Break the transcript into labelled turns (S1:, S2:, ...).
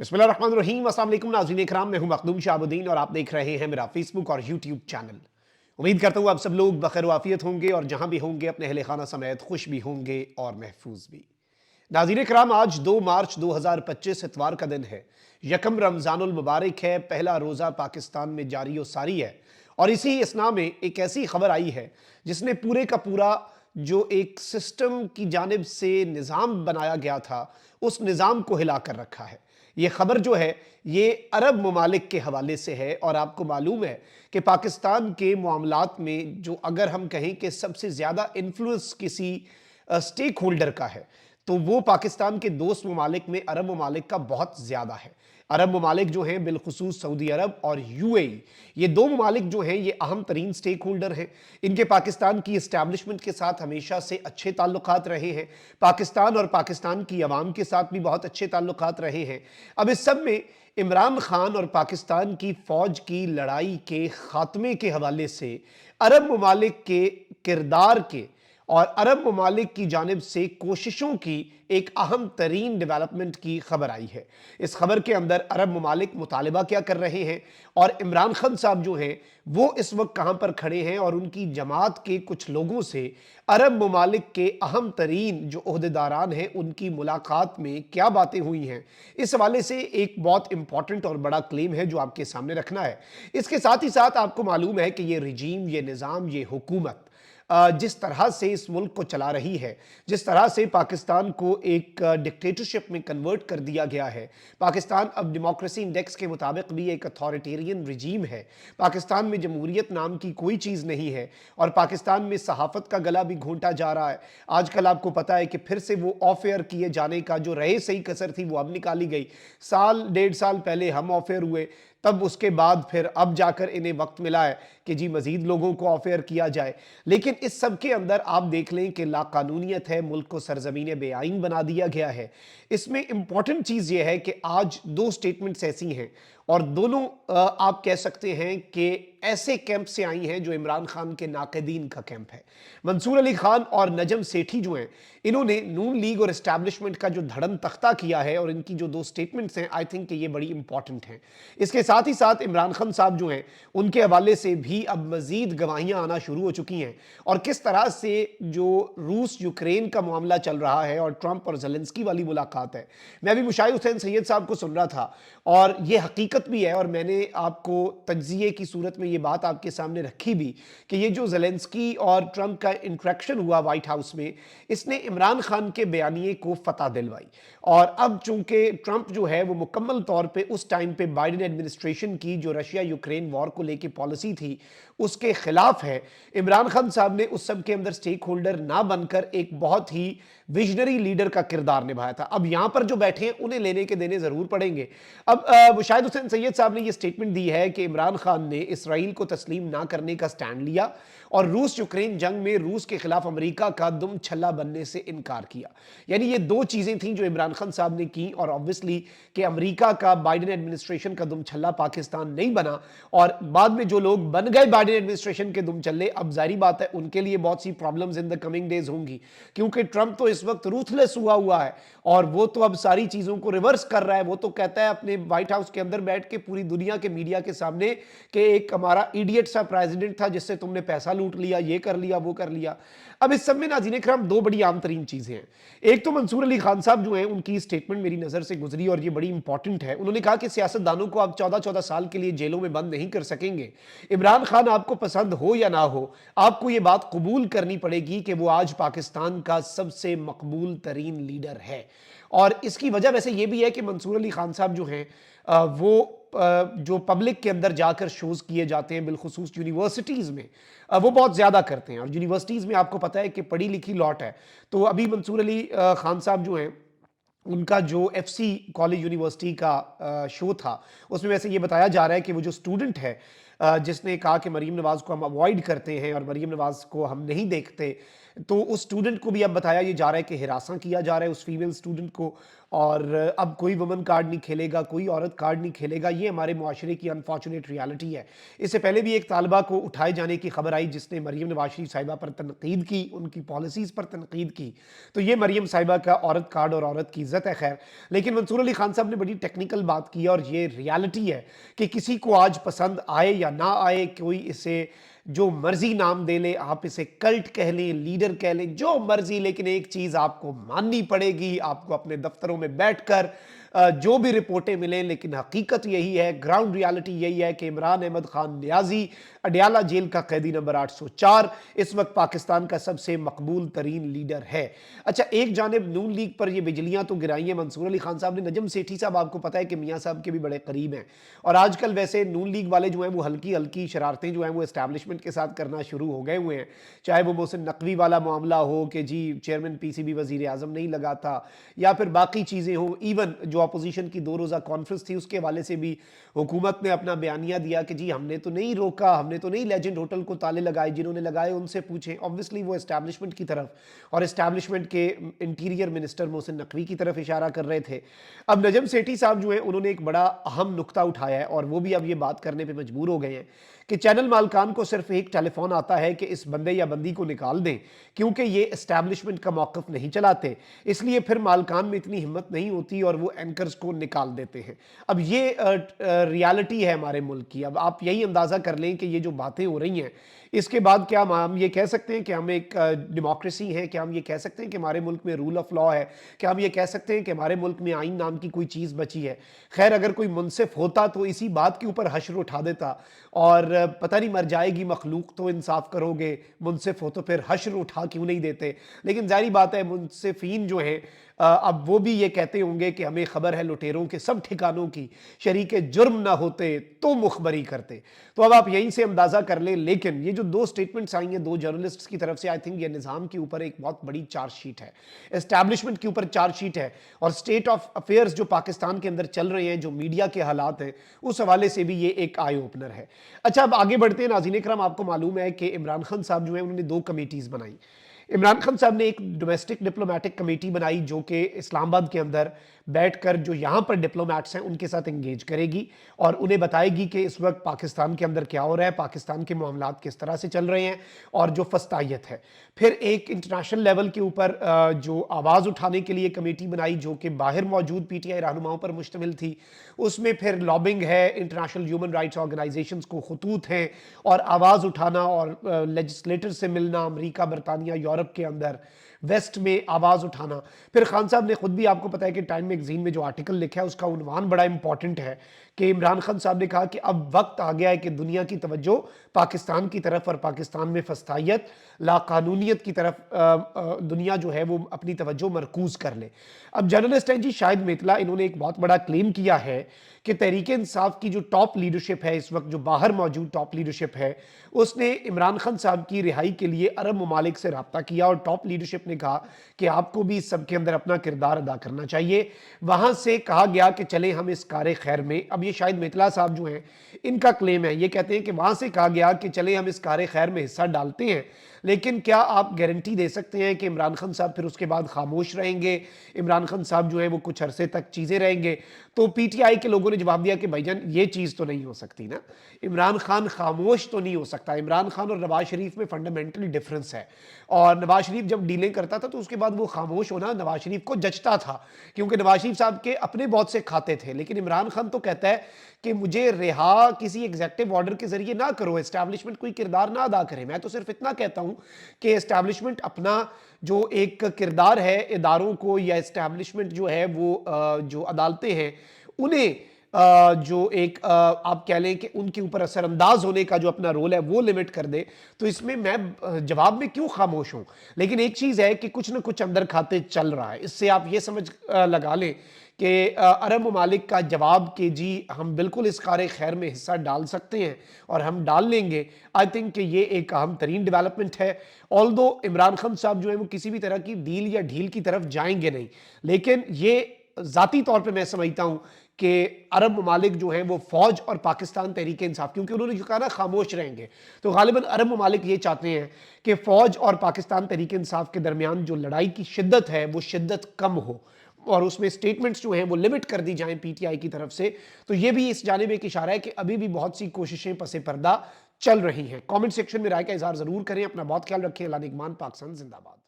S1: बिस्मिल्लाहिर्रहमानिर्रहीम। अस्सलाम वालेकुम नाज़रीन इकराम, मैं हूं मखदूम शाहबुद्दीन और आप देख रहे हैं मेरा फेसबुक और यूट्यूब चैनल। उम्मीद करता हूं आप सब लोग बखैर वाफियत होंगे और जहां भी होंगे अपने अहले खाना समेत खुश भी होंगे और महफूज भी। नाज़रीन इकराम, आज 2 मार्च 2025 इतवार का दिन है। यकम रमज़ानुल मुबारक है, पहला रोज़ा पाकिस्तान में जारी और सारी है। और इसी इसना में एक ऐसी खबर आई है जिसने पूरे का पूरा जो एक सिस्टम की जानिब से निज़ाम बनाया गया था उस निज़ाम को हिला कर रखा है। ये खबर जो है ये अरब ममालिक के हवाले से है और आपको मालूम है कि पाकिस्तान के मामलात में जो अगर हम कहें कि सबसे ज़्यादा इन्फ्लुएंस किसी स्टेक होल्डर का है तो वो पाकिस्तान के दोस्त ममालिक में अरब ममालिक का बहुत ज़्यादा है। अरब ममालिक जो हैं बिलखुसूस सऊदी अरब और यूएई, ये दो ममालिक जो हैं ये अहम तरीन स्टेक होल्डर हैं। इनके पाकिस्तान की इस्टेब्लिशमेंट के साथ हमेशा से अच्छे ताल्लुकात रहे हैं। पाकिस्तान और पाकिस्तान की अवाम के साथ भी बहुत अच्छे ताल्लुकात रहे हैं। अब इस सब में इमरान खान और पाकिस्तान की फ़ौज की लड़ाई के ख़ात्मे के हवाले से अरब ममालिक के किरदार के और अरब ममालिक की जानिब से कोशिशों की एक अहम तरीन डेवलपमेंट की खबर आई है। इस खबर के अंदर अरब ममालिक मुतालिबा क्या कर रहे हैं और इमरान खान साहब जो हैं वो इस वक्त कहाँ पर खड़े हैं और उनकी जमात के कुछ लोगों से अरब ममालिक के अहम तरीन जो ओहदेदारान हैं उनकी मुलाकात में क्या बातें हुई हैं, इस हवाले से एक बहुत इंपॉर्टेंट और बड़ा क्लेम है जो आपके सामने रखना है। इसके साथ ही साथ आपको मालूम है कि ये रिजीम, ये निज़ाम, ये हुकूमत जिस तरह से इस मुल्क को चला रही है, जिस तरह से पाकिस्तान को एक डिक्टेटरशिप में कन्वर्ट कर दिया गया है। पाकिस्तान अब डेमोक्रेसी इंडेक्स के मुताबिक भी एक अथॉरिटेरियन रिजीम है। पाकिस्तान में जमहूरियत नाम की कोई चीज़ नहीं है और पाकिस्तान में सहाफ़त का गला भी घोंटा जा रहा है। आजकल आपको पता है कि फिर से वो ऑफ एयर किए जाने का जो रहे सही कसर थी वो अब निकाली गई। साल डेढ़ साल पहले हम ऑफ एयर हुए, तब उसके बाद फिर अब जाकर इन्हें वक्त मिला है कि जी मजीद लोगों को ऑफ एयर किया जाए। लेकिन इस सब के अंदर आप देख लें कि लाकानूनियत है, मुल्क को सरजमीन बेआइन बना दिया गया है। इसमें इंपॉर्टेंट चीज़ ये है कि आज दो स्टेटमेंट्स ऐसी हैं और दोनों आप कह सकते हैं कि ऐसे कैंप से आई हैं जो इमरान खान के नाक़दीन का कैंप है। मंसूर अली खान और नजम सेठी जो हैं इन्होंने नून लीग और इस्टेब्लिशमेंट का जो धड़न तख्ता किया है और इनकी जो दो स्टेटमेंट्स हैं आई थिंक कि ये बड़ी इंपॉर्टेंट हैं। इसके साथ ही साथ इमरान खान साहब जो हैं उनके हवाले से भी अब मजीद गवाहियां आना शुरू हो चुकी हैं और किस तरह से जो रूस यूक्रेन का मामला चल रहा है और ट्रंप और ज़ेलेंस्की वाली मुलाकात है। मैं भी मुशाहिद हुसैन सैयद साहब को सुन रहा था और ये हकीकत भी है और मैंने आपको तज्ज़िये की सूरत में ये बात आपके सामने रखी भी कि ये जो ज़ेलेंस्की और ट्रंप का इंटरेक्शन हुआ वाइट हाउस में, इसने इमरान खान के बयानिए को फतह दिलवाई। और अब चूंकि ट्रंप जो है वो मुकम्मल तौर पे उस टाइम पे बाइडेन एडमिनिस्ट्रेशन की जो रशिया यूक्रेन वॉर को लेके पॉलिसी थी उसके खिलाफ है, इमरान खान साहब ने उस सब के अंदर स्टेक होल्डर ना बनकर एक बहुत ही विजनरी लीडर का किरदार निभाया था। अब यहां पर जो बैठे हैं उन्हें लेने के देने जरूर पड़ेंगे। अब मुशाहिद हुसैन सैयद साहब ने यह स्टेटमेंट दी है कि इमरान खान ने इसराइल को तस्लीम ना करने का स्टैंड लिया और रूस यूक्रेन जंग में रूस के खिलाफ अमेरिका का दुम छल्ला बनने से इनकार किया। यानी ये दो चीजें थी जो इमरान खान साहब ने की और ऑब्वियसली कि अमेरिका का बाइडेन एडमिनिस्ट्रेशन का दुम छल्ला पाकिस्तान नहीं बना और बाद में जो लोग बन गए बाइडेन एडमिनिस्ट्रेशन के दुम छल्ले, अब जाहिर बात है उनके लिए बहुत सी problems in the coming days होंगी क्योंकि ट्रंप तो इस वक्त रूथलेस हुआ है और वो तो अब सारी चीजों को रिवर्स कर रहा है। वो तो कहता है अपने व्हाइट हाउस के अंदर बैठ के पूरी दुनिया के मीडिया के सामने कि एक हमारा इडियट सा प्रेसिडेंट था जिससे तुमने पैसा लूट लिया, ये कर लिया, वो कर लिया। अब इस सब में नाज़रीन इकराम दो बड़ी आम तरीन चीजें हैं। एक तो मंसूर अली खान साहब जो हैं उनकी स्टेटमेंट मेरी नजर से गुजरी और ये बड़ी इंपॉर्टेंट है। उन्होंने कहा कि सियासतदानों को आप 14-14 साल के लिए जेलों में बंद नहीं कर सकेंगे। इमरान खान आपको पसंद हो या ना हो, आपको ये बात कबूल करनी पड़ेगी कि वो आज पाकिस्तान का सबसे मकबूल तरीन लीडर है। और इसकी वजह वैसे ये भी है कि मंसूर अली खान साहब जो हैं वो जो पब्लिक के अंदर जाकर शोज किए जाते हैं बिलखुसूस यूनिवर्सिटीज़ में, वो बहुत ज़्यादा करते हैं और यूनिवर्सिटीज़ में आपको पता है कि पढ़ी लिखी लॉट है। तो अभी मंसूर अली खान साहब जो हैं उनका जो एफसी कॉलेज यूनिवर्सिटी का शो था उसमें वैसे ये बताया जा रहा है कि वो जो स्टूडेंट है जिसने कहा कि मरीम नवाज़ को हम अवॉइड करते हैं और मरीम नवाज़ को हम नहीं देखते। तो उस स्टूडेंट को भी अब बताया ये जा रहा है कि हिरासा किया जा रहा है उस फीमेल स्टूडेंट को, और अब कोई वुमन कार्ड नहीं खेलेगा, कोई औरत कार्ड नहीं खेलेगा। ये हमारे मुआशरे की अनफॉर्चुनेट रियलिटी है। इससे पहले भी एक तालिबा को उठाए जाने की खबर आई जिसने मरीम नवाज शरीफ साहिबा पर तनकीद की, उनकी पॉलिसीज़ पर तनकीद की। तो ये मरीम साहिबा का औरत कार्ड और औरत की इज़्ज़त है। खैर, लेकिन मंसूर अली खान साहब ने बड़ी टेक्निकल बात की है, और ये रियलिटी है कि किसी को आज पसंद आए या ना आए, कोई इसे जो मर्जी नाम दे ले, आप इसे कल्ट कह लें, लीडर कह लें, जो मर्जी, लेकिन एक चीज आपको माननी पड़ेगी, आपको अपने दफ्तरों में बैठकर जो भी रिपोर्टें मिलें, लेकिन हकीकत यही है, ग्राउंड रियलिटी यही है कि इमरान अहमद खान नियाजी अडियाला जेल का कैदी नंबर 804 इस वक्त पाकिस्तान का सबसे मकबूल तरीन लीडर है। अच्छा, एक जानिब नून लीग पर ये बिजलियां तो गिराई हैं मंसूर अली खान साहब ने। नजम सेठी साहब आपको पता है कि मियां साहब के भी बड़े करीब हैं, और आजकल वैसे नून लीग वाले जो हैं वो हल्की हल्की शरारतें जो हैं वो एस्टैब्लिशमेंट के साथ करना शुरू हो गए हुए हैं। चाहे वो मोहसिन नकवी वाला मामला हो कि जी चेयरमैन पीसीबी वजीर आजम नहीं लगा था, या फिर बाकी चीज़ें हों, इवन जो अपोजिशन की 2 रोज़ा कॉन्फ्रेंस थी उसके हवाले से भी हुकूमत ने अपना बयानिया दिया कि जी हमने तो नहीं रोका, हमने तो नहीं लेजेंड होटल को ताले लगाए, जिन्होंने लगाए उनसे पूछें। ऑब्वियसली वो एस्टैब्लिशमेंट की तरफ और एस्टैब्लिशमेंट के इंटीरियर मिनिस्टर मोहसिन नकवी की तरफ इशारा कर रहे थे। अब नजम सेठी साहब जो हैं उन्होंने एक बड़ा अहम नुक्ता उठाया है, और वो भी अब ये बात करने पर मजबूर हो गए हैं कि चैनल मालकान को सिर्फ एक टेलीफोन आता है कि इस बंदे या बंदी को निकाल दें, क्योंकि ये एस्टैब्लिशमेंट का मौक़िफ़ नहीं चलाते, इसलिए फिर मालकान में इतनी हिम्मत नहीं होती और वो एंकर्स को निकाल देते हैं। अब ये रियलिटी है हमारे मुल्क की। अब आप यही अंदाज़ा कर लें कि ये जो बातें हो रही हैं, इसके बाद क्या हम ये कह सकते हैं कि हम एक डेमोक्रेसी है? क्या हम ये कह सकते हैं कि हमारे मुल्क में रूल ऑफ लॉ है? क्या हम ये कह सकते हैं कि हमारे मुल्क में आइन नाम की कोई चीज़ बची है? खैर, अगर कोई मुनसिफ होता तो इसी बात के ऊपर हश्र उठा देता, और पता नहीं मर जाएगी मखलूक तो इंसाफ करोगे, मुनसिफ हो तो फिर हश्र उठा क्यों नहीं देते। लेकिन ज़ाहिर बात है मुनसिफीन जो हैं अब वो भी ये कहते होंगे कि हमें खबर है लुटेरों के सब ठिकानों की, शरीके जुर्म ना होते तो मुखबरी करते। तो अब आप यहीं से अंदाज़ा कर लें। लेकिन ये जो 2 स्टेटमेंट्स आई हैं 2 जर्नलिस्ट्स की तरफ से, आई थिंक ये निज़ाम के ऊपर एक बहुत बड़ी चार्जशीट है, एस्टैब्लिशमेंट के ऊपर चार्जशीट है, और स्टेट ऑफ अफेयर्स जो पाकिस्तान के अंदर चल रहे हैं, जो मीडिया के हालात हैं, उस हवाले से भी ये एक आई ओपनर है। अच्छा, अब आगे बढ़ते हैं। नाज़रीन इकराम, आपको मालूम है कि इमरान खान साहब जो है उन्होंने 2 कमेटीज़ बनाई। इमरान खान साहब ने एक डोमेस्टिक डिप्लोमेटिक कमेटी बनाई जो कि इस्लामाबाद के अंदर बैठकर जो यहाँ पर डिप्लोमेट्स हैं उनके साथ एंगेज करेगी और उन्हें बताएगी कि इस वक्त पाकिस्तान के अंदर क्या हो रहा है, पाकिस्तान के मामलात किस तरह से चल रहे हैं और जो फस्तायत है। फिर एक इंटरनेशनल लेवल के ऊपर जो आवाज़ उठाने के लिए कमेटी बनाई जो कि बाहर मौजूद पीटीआई रहनुमाओं पर मुश्तमिल थी। उसमें फिर लॉबिंग है, इंटरनेशनल ह्यूमन राइट्स ऑर्गेनाइजेशंस को खतूत हैं, और आवाज़ उठाना और लेजिस्लेटर से मिलना, अमेरिका, बरतानिया, यूरोप के अंदर, वेस्ट में आवाज़ उठाना। फिर खान साहब ने खुद भी, आपको पता है कि टाइम मैगजीन में जो आर्टिकल लिखा है उसका उन्वान बड़ा इंपॉर्टेंट है कि इमरान खान साहब ने कहा कि अब वक्त आ गया है कि दुनिया की तवज्जो पाकिस्तान की तरफ और पाकिस्तान में फस्तायत, लाकानूनियत की तरफ दुनिया जो है वो अपनी तवज्जो मरकूज कर ले। अब जर्नलिस्ट हैं जी शाहिद मेतला, इन्होंने एक बहुत बड़ा क्लेम किया है कि तहरीक इंसाफ की जो टॉप लीडरशिप है इस वक्त, जो बाहर मौजूद टॉप लीडरशिप है, उसने इमरान खान साहब की रिहाई के लिए अरब ममालिक से रब्ता किया और टॉप लीडरशिप ने कहा कि आपको भी इस सब के अंदर अपना किरदार अदा करना चाहिए। वहां से कहा गया कि चले हम इस कार खैर में, अब ये शायद मेतला साहब जो हैं इनका क्लेम है, ये कहते हैं कि वहां से कहा गया कि चले हम इस कार खैर में हिस्सा डालते हैं, लेकिन क्या आप गारंटी दे सकते हैं कि इमरान खान साहब फिर उसके बाद खामोश रहेंगे, इमरान खान साहब जो है वो कुछ अरसे तक चीज़ें रहेंगे? तो पीटीआई के लोगों ने जवाब दिया कि भाईजान ये चीज़ तो नहीं हो सकती ना, इमरान खान खामोश तो नहीं हो सकता। इमरान खान और नवाज शरीफ में फंडामेंटल डिफरेंस है, और नवाज शरीफ जब डीलिंग करता था तो उसके बाद वो खामोश होना नवाज शरीफ को जचता था, क्योंकि नवाज शरीफ साहब के अपने बहुत से खाते थे। लेकिन इमरान खान तो कहता है कि मुझे रिहा किसी एग्जेक्टिव ऑर्डर के जरिए ना करो, एस्टैब्लिशमेंट कोई किरदार ना अदा करे, मैं तो सिर्फ इतना कहता हूं कि एस्टैब्लिशमेंट अपना जो एक किरदार है इदारों को, या एस्टैब्लिशमेंट जो है वो जो अदालतें हैं उन्हें जो एक आप कह लें कि उनके ऊपर असरअंदाज होने का जो अपना रोल है वो लिमिट कर दे। तो इसमें मैं जवाब में क्यों खामोश हूं? लेकिन एक चीज़ है कि कुछ ना कुछ अंदर खाते चल रहा है। इससे आप ये समझ लगा लें कि अरब ममालिक का जवाब कि जी हम बिल्कुल इस कार खैर में हिस्सा डाल सकते हैं और हम डाल लेंगे, आई थिंक कि ये एक अहम तरीन डेवलपमेंट है। ऑल्दो इमरान खान साहब जो है वो किसी भी तरह की डील या ढील की तरफ जाएंगे नहीं, लेकिन ये ज़ाती तौर पे मैं समझता हूँ کہ عرب ممالک جو ہیں وہ فوج اور پاکستان تحریک انصاف، کیونکہ انہوں نے جو کہا نا خاموش رہیں گے، تو غالباً عرب ممالک یہ چاہتے ہیں کہ فوج اور پاکستان تحریک انصاف کے درمیان جو لڑائی کی شدت ہے وہ شدت کم ہو، اور اس میں سٹیٹمنٹس جو ہیں وہ لمٹ کر دی جائیں پی ٹی آئی کی طرف سے. تو یہ بھی اس جانب ایک اشارہ ہے کہ ابھی بھی بہت سی کوششیں پس پردہ چل رہی ہیں. کامنٹ سیکشن میں رائے کا اظہار ضرور کریں. اپنا بہت خیال رکھیں. اللہ نگہبان. پاکستان زندہ باد.